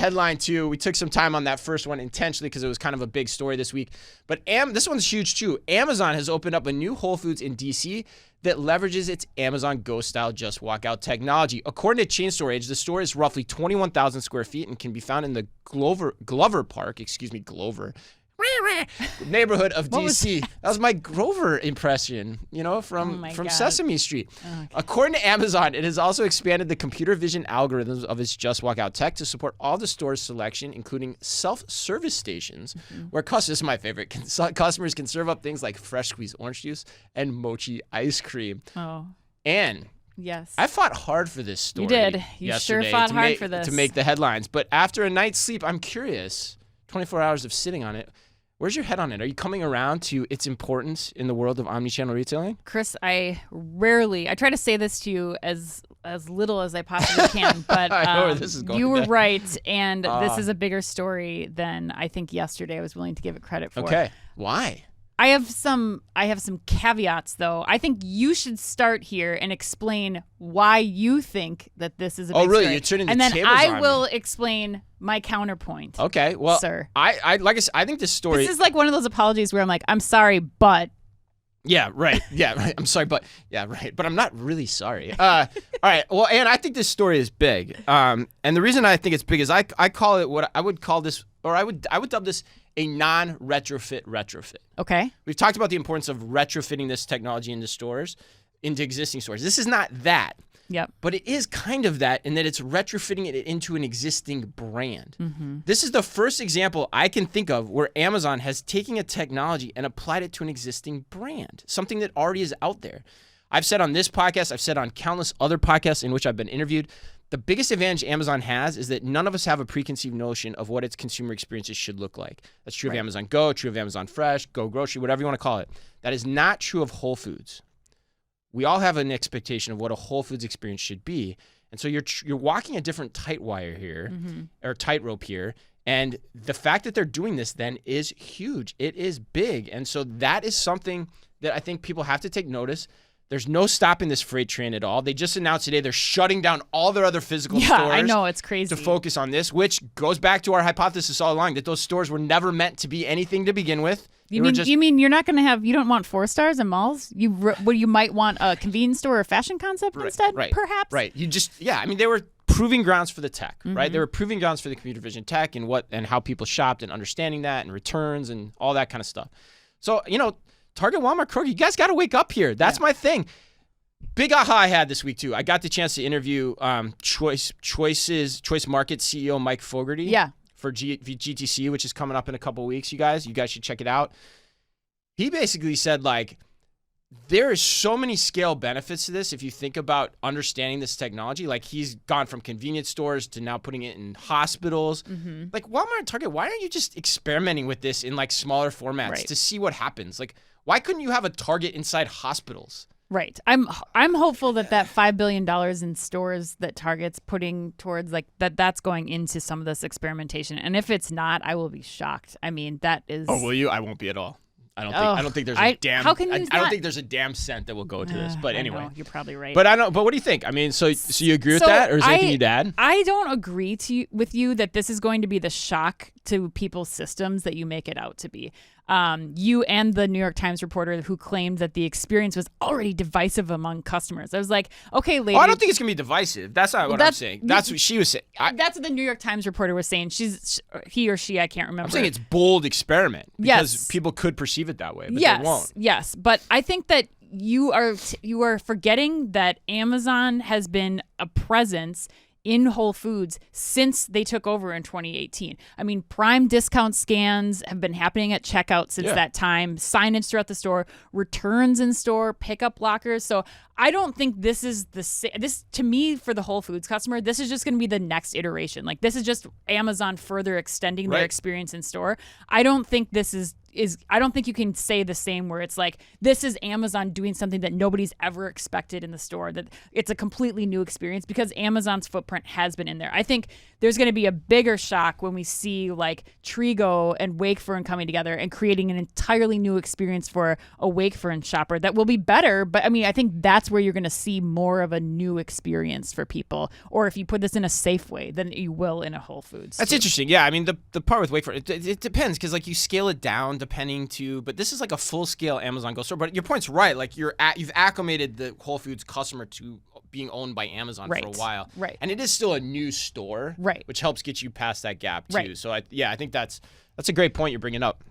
headline too. We took some time on that first one intentionally because it was kind of a big story this week. But this one's huge too. Amazon has opened up a new Whole Foods in DC that leverages its Amazon Go style Just Walk Out technology. According to Chain Store Age, the store is roughly 21,000 square feet and can be found in the Glover Park, neighborhood of DC. That was my Grover impression, from Sesame Street. Okay. According to Amazon, it has also expanded the computer vision algorithms of its Just Walk Out tech to support all the store's selection, including self-service stations, where this is my favorite. Customers can serve up things like fresh squeezed orange juice and mochi ice cream. Oh. And yes, I fought hard for this story. You did. You sure fought hard for this. To make the headlines. But after a night's sleep, I'm curious, 24 hours of sitting on it, where's your head on it? Are you coming around to its importance in the world of omnichannel retailing? Chris, I try to say this to you as little as I possibly can, but I know where this is going. You were right, and this is a bigger story than I think yesterday I was willing to give it credit for. Okay. Why? I have some caveats, though. I think you should start here and explain why you think that this is a big story. Oh, really? You're turning the tables on me. And then I will explain my counterpoint. Okay. Well, sir. I think this story... This is like one of those apologies where I'm like, I'm sorry, but... Yeah, right. Yeah, right. I'm sorry, but... Yeah, right. But I'm not really sorry. All right. Well, and I think this story is big. And the reason I think it's big is I call it what I would call this... Or I would dub this a non-retrofit retrofit. Okay. We've talked about the importance of retrofitting this technology into existing stores. This is not that. Yep. But it is kind of that in that it's retrofitting it into an existing brand. Mm-hmm. This is the first example I can think of where Amazon has taken a technology and applied it to an existing brand, something that already is out there. I've said on this podcast, I've said on countless other podcasts in which I've been interviewed, the biggest advantage Amazon has is that none of us have a preconceived notion of what its consumer experiences should look like. That's true of Amazon Go, true of Amazon Fresh, Go Grocery, whatever you want to call it. That is not true of Whole Foods. We all have an expectation of what a Whole Foods experience should be. And so you're walking a different tight wire here, or tightrope here. And the fact that they're doing this then is huge. It is big. And so that is something that I think people have to take notice. There's no stopping this freight train at all. They just announced today they're shutting down all their other physical stores. Yeah, I know. It's crazy. To focus on this, which goes back to our hypothesis all along that those stores were never meant to be anything to begin with. You mean you're not going to have, you don't want 4-stars in malls? You might want a convenience store or fashion concept instead, perhaps? Right. They were proving grounds for the tech, right? They were proving grounds for the computer vision tech and how people shopped and understanding that and returns and all that kind of stuff. So, Target, Walmart, Kroger, you guys got to wake up here. That's my thing. Big aha I had this week, too. I got the chance to interview Choice Market CEO Mike Fogarty. Yeah. For GTC, which is coming up in a couple of weeks, you guys should check it out. He basically said, there is so many scale benefits to this if you think about understanding this technology. He's gone from convenience stores to now putting it in hospitals. Walmart and Target, why aren't you just experimenting with this in smaller formats to see what happens? Why couldn't you have a Target inside hospitals? Right. I'm hopeful that $5 billion in stores that Target's putting towards that's going into some of this experimentation. And if it's not, I will be shocked. I mean, that is. Oh, will you? I won't be at all. I don't think there's a damn. How can you I not? don't think there's a damn cent that will go to this. But anyway, I know, you're probably right. But what do you think? I mean, so you agree with that, or is there anything you'd add? I don't agree with you that this is going to be the shock to people's systems that you make it out to be. You and the New York Times reporter who claimed that the experience was already divisive among customers. I was like, okay, lady. Oh, I don't think it's going to be divisive. That's not what I'm saying. That's what she was saying. That's what the New York Times reporter was saying. He or she, I can't remember. I'm saying it's bold experiment because people could perceive it that way, but they won't. Yes, but I think that you are forgetting that Amazon has been a presence in Whole Foods since they took over in 2018. I mean, Prime discount scans have been happening at checkout since that time, signage throughout the store, returns in store, pickup lockers. So I don't think this is this to me for the Whole Foods customer, this is just going to be the next iteration. This is just Amazon further extending their experience in store. I don't think this is I don't think you can say the same where it's like, this is Amazon doing something that nobody's ever expected in the store, that it's a completely new experience, because Amazon's footprint has been in there. I think there's going to be a bigger shock when we see like Trigo and Wakefern coming together and creating an entirely new experience for a Wakefern shopper that will be better. But I mean, I think that's where you're going to see more of a new experience for people. Or if you put this in a Safeway than you will in a Whole Foods. That's interesting. Yeah, I mean, the part with Wakefern, it depends, because like you scale it down depending to, but this is like a full scale Amazon Go store. But your point's right. Like you've acclimated the Whole Foods customer to being owned by Amazon for a while. Right. And it is still a new store. Right. Which helps get you past that gap too. Right. So I think that's a great point you're bringing up.